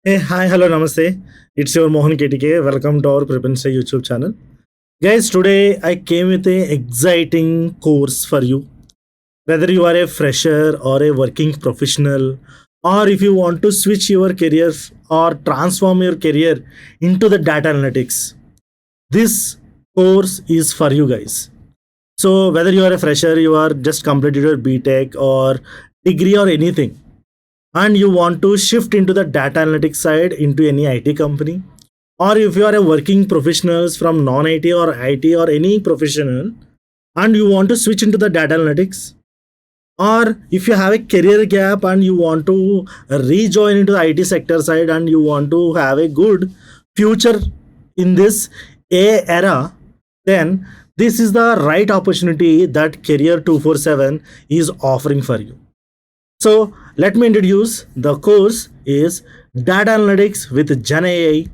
Hey, hi, hello, namaste. It's your Mohan KTK. Welcome to our Prepensa YouTube channel. Guys, today I came with a exciting course for you. Whether you are a fresher or a working professional, or if you want to switch your career or transform your career into the data analytics, this course is for you guys. So, whether you are a fresher, you are just completed your BTech or degree or anything, and you want to shift into the data analytics side into any IT company, or if you are a working professionals from non-IT or IT or any professional and you want to switch into the data analytics, or if you have a career gap and you want to rejoin into the IT sector side and you want to have a good future in this A era, then this is the right opportunity that Career 247 is offering for you. So let me introduce the course is Data Analytics with Gen AI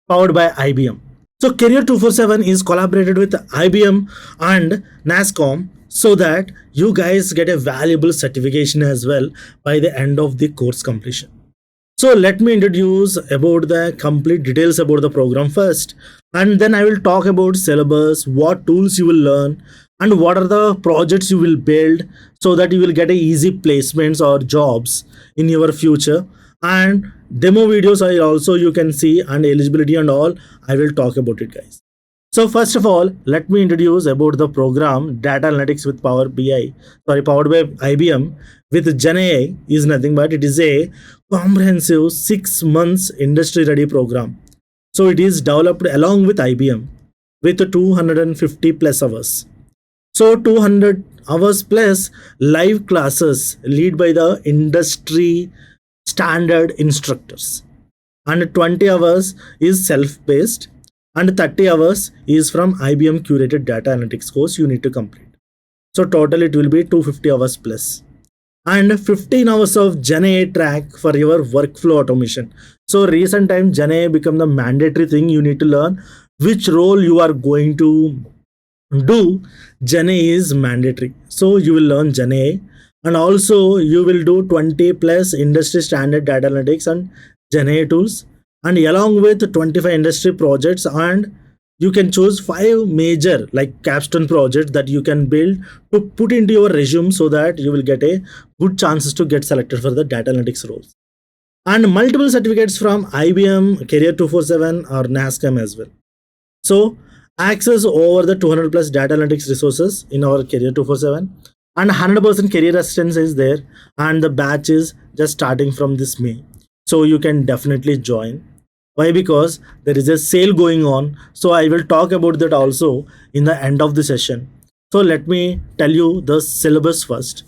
powered by IBM. So Career 247 is collaborated with IBM and NASCOM so that you guys get a valuable certification as well by the end of the course completion. So let me introduce about the complete details about the program first, and then I will talk about syllabus, what tools you will learn, and what are the projects you will build so that you will get a easy placements or jobs in your future. And demo videos are also you can see, and eligibility and all I will talk about it, guys. So first of all, let me introduce about the program Data Analytics with powered by IBM with Gen AI is nothing but it is a comprehensive 6 months industry ready program. So it is developed along with IBM with 250 plus hours. So 200 hours plus live classes lead by the industry standard instructors, and 20 hours is self-paced, and 30 hours is from IBM curated data analytics course you need to complete. So total it will be 250 hours plus, and 15 hours of Gen AI track for your workflow automation. So recent time Gen AI become the mandatory thing you need to learn which role you are going to do. Gen AI is mandatory, so you will learn Gen AI, and also you will do 20 plus industry standard data analytics and Gen AI tools, and along with 25 industry projects, and you can choose 5 major like capstone projects that you can build to put into your resume so that you will get a good chances to get selected for the data analytics roles, and multiple certificates from IBM Career 247 or NASCAM as well. So access over the 200 plus data analytics resources in our Career 247, and 100% career assistance is there, and the batch is just starting from this May. So you can definitely join. Why? Because there is a sale going on. So I will talk about that also in the end of the session. So let me tell you the syllabus first.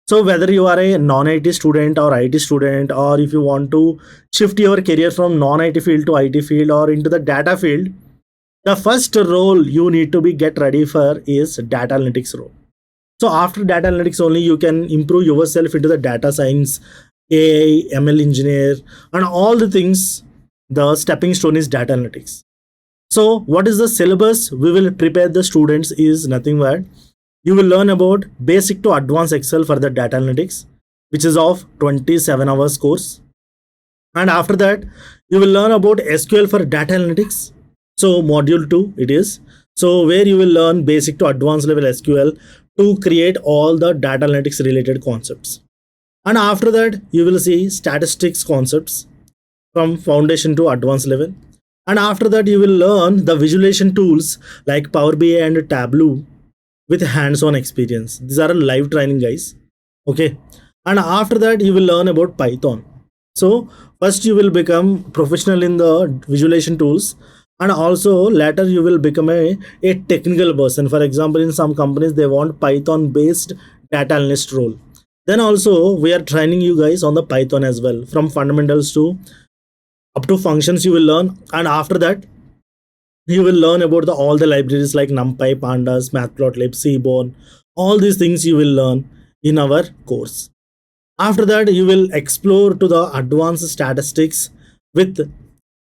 So whether you are a non-IT student or IT student, or if you want to shift your career from non-IT field to IT field or into the data field, the first role you need to be get ready for is data analytics role. So after data analytics only you can improve yourself into the data science, AI, ML engineer, and all the things. The stepping stone is data analytics. So what is the syllabus we will prepare the students is nothing but you will learn about basic to advanced Excel for the data analytics, which is of 27 hours course. And after that you will learn about SQL for data analytics. So module 2 it is. So where you will learn basic to advanced level SQL to create all the data analytics related concepts. And after that you will see statistics concepts from foundation to advanced level. And after that you will learn the visualization tools like Power BI and Tableau with hands-on experience. These are a live training, guys. Okay. And after that you will learn about Python. So first you will become professional in the visualization tools, and also later you will become a technical person. For example, in some companies they want Python based data analyst role. Then also we are training you guys on the Python as well, from fundamentals to up to functions you will learn. And after that you will learn about the all the libraries like NumPy, Pandas, Matplotlib, Seaborn. All these things you will learn in our course. After that you will explore to the advanced statistics with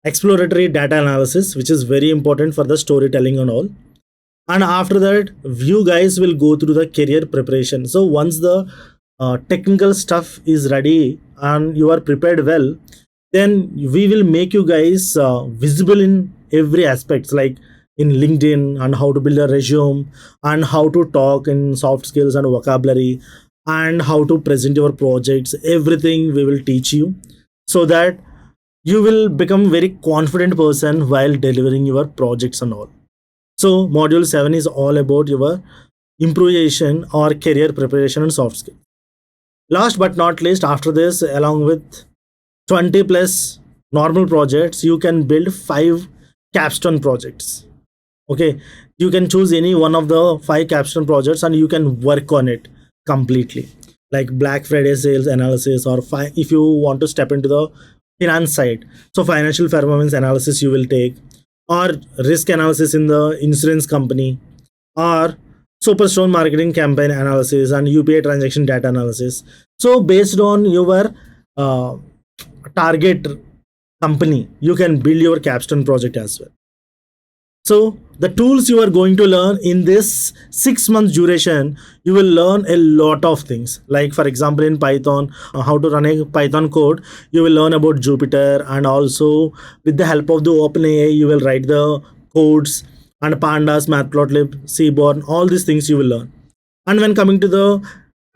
exploratory data analysis, which is very important for the storytelling and all. And after that you guys will go through the career preparation. So once the technical stuff is ready and you are prepared well, then we will make you guys visible in every aspects, like in LinkedIn, and how to build a resume, and how to talk in soft skills and vocabulary, and how to present your projects. Everything we will teach you, so that you will become very confident person while delivering your projects and all. So module 7 is all about your improvisation or career preparation and soft skills. Last but not least, after this, along with 20 plus normal projects, you can build 5 capstone projects. Okay, you can choose any one of the 5 capstone projects and you can work on it completely, like Black Friday sales analysis, or if you want to step into the finance side, so financial performance analysis you will take, or risk analysis in the insurance company, or superstone marketing campaign analysis and UPI transaction data analysis. So based on your uh, target company, you can build your capstone project as well. So the tools you are going to learn in this 6 months duration, you will learn a lot of things. Like for example, in Python, how to run a Python code, you will learn about Jupyter, and also with the help of the OpenAI, you will write the codes, and Pandas, Matplotlib, Seaborn, all these things you will learn. And when coming to the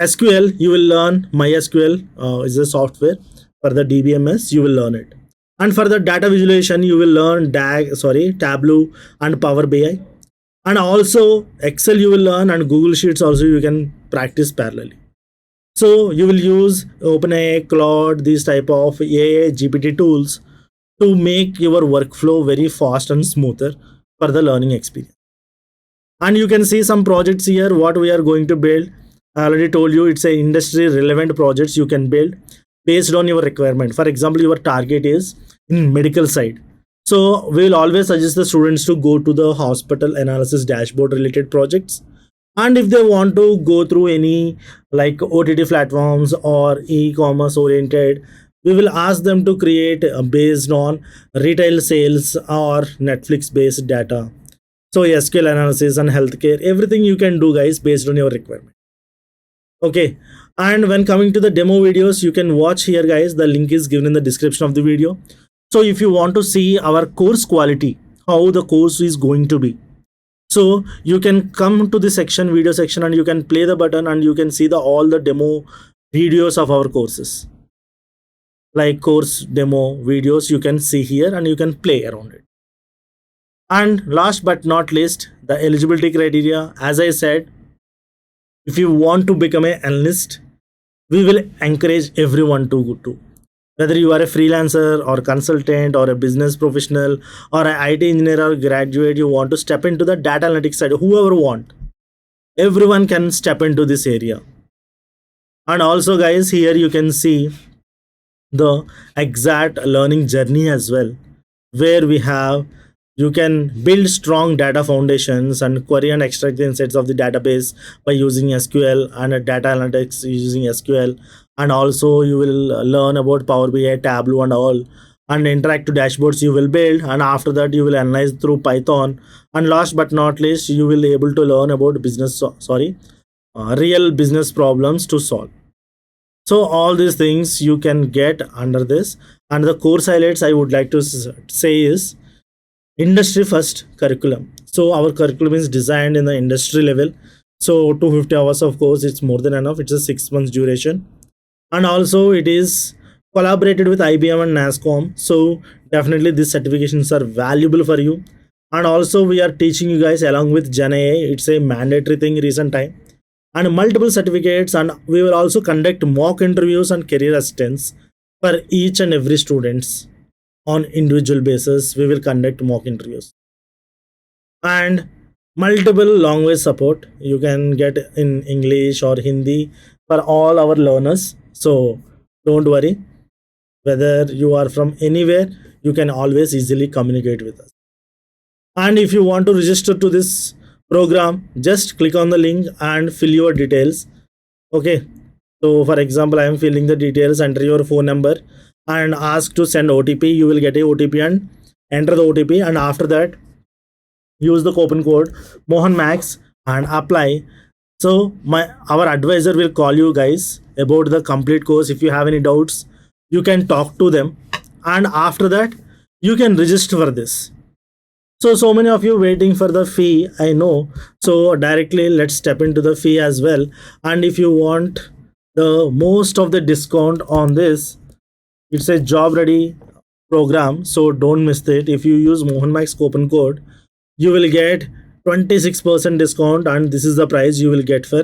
SQL, you will learn MySQL is a software for the DBMS. You will learn it. And for the data visualization, you will learn Tableau and Power BI. And also Excel you will learn, and Google Sheets also you can practice parallelly. So you will use OpenAI, Claude, these type of AI GPT tools to make your workflow very fast and smoother for the learning experience. And you can see some projects here what we are going to build. I already told you it's a industry relevant projects you can build based on your requirement. For example, your target is in medical side, so we will always suggest the students to go to the hospital analysis dashboard related projects. And if they want to go through any like OTT platforms or e-commerce oriented, we will ask them to create based on retail sales or Netflix based data. So SQL analysis and healthcare, everything you can do guys based on your requirement. Okay, and when coming to the demo videos, you can watch here guys, the link is given in the description of the video. So if you want to see our course quality, how the course is going to be, so you can come to the section, video section, and you can play the button and you can see the all the demo videos of our courses, like course demo videos you can see here and you can play around it. And last but not least, the eligibility criteria. As I said, if you want to become an analyst, we will encourage everyone to go to, whether you are a freelancer or consultant or a business professional or an IT engineer or graduate, you want to step into the data analytics side, whoever want, everyone can step into this area. And also guys, here you can see the exact learning journey as well, where we have, you can build strong data foundations and query and extract the insights of the database by using SQL, and data analytics using SQL. And also you will learn about Power BI, Tableau and all, and interactive dashboards you will build, and after that you will analyze through Python. And last but not least, you will able to learn about real business problems to solve. So all these things you can get under this. And the course highlights I would like to say is industry first curriculum. So our curriculum is designed in the industry level. So 250 hours of course, it's more than enough. It's a 6 months duration. And also it is collaborated with IBM and NASCOM. So definitely these certifications are valuable for you. And also we are teaching you guys along with Gen AI. It's a mandatory thing recent time. And multiple certificates, and we will also conduct mock interviews and career assistance for each and every students on individual basis. We will conduct mock interviews, and multiple language support you can get in English or Hindi for all our learners. So don't worry, whether you are from anywhere, you can always easily communicate with us. And if you want to register to this program, just click on the link and fill your details. Okay, so for example, I am filling the details, enter your phone number and ask to send OTP. You will get a OTP and enter the OTP, and after that use the coupon code Mohan Max and apply. So our advisor will call you guys about the complete course. If you have any doubts, you can talk to them and after that you can register for this. So many of you waiting for the fee, I know. So directly let's step into the fee as well. And if you want the most of the discount on this, it's a job ready program, so don't miss it. If you use Mohan Max coupon code, you will get 26% discount, and this is the price you will get for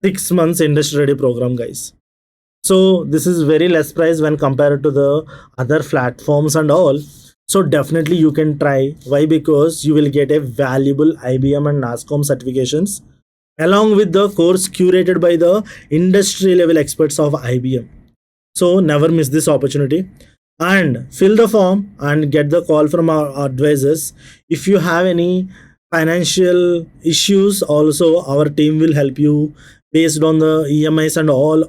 6 months industry ready program, guys. So this is very less price when compared to the other platforms and all. So definitely you can try. Why? Because you will get a valuable IBM and NASCOM certifications along with the course curated by the industry level experts of IBM. So never miss this opportunity and fill the form and get the call from our advisors. If you have any financial issues, also our team will help you based on the EMIs and all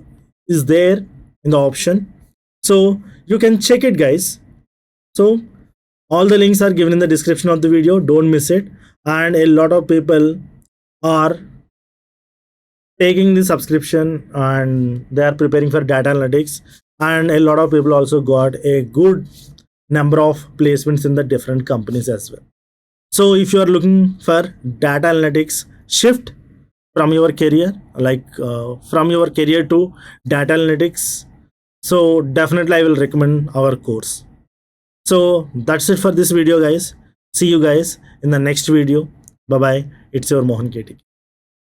is there in the option. So you can check it, guys. So all the links are given in the description of the video. Don't miss it. And a lot of people are taking the subscription and they are preparing for data analytics, and a lot of people also got a good number of placements in the different companies as well. So if you are looking for data analytics shift from your career, like from your career to data analytics, so definitely I will recommend our course. So that's it for this video, guys. See you guys in the next video. Bye bye. It's your Mohan KTK.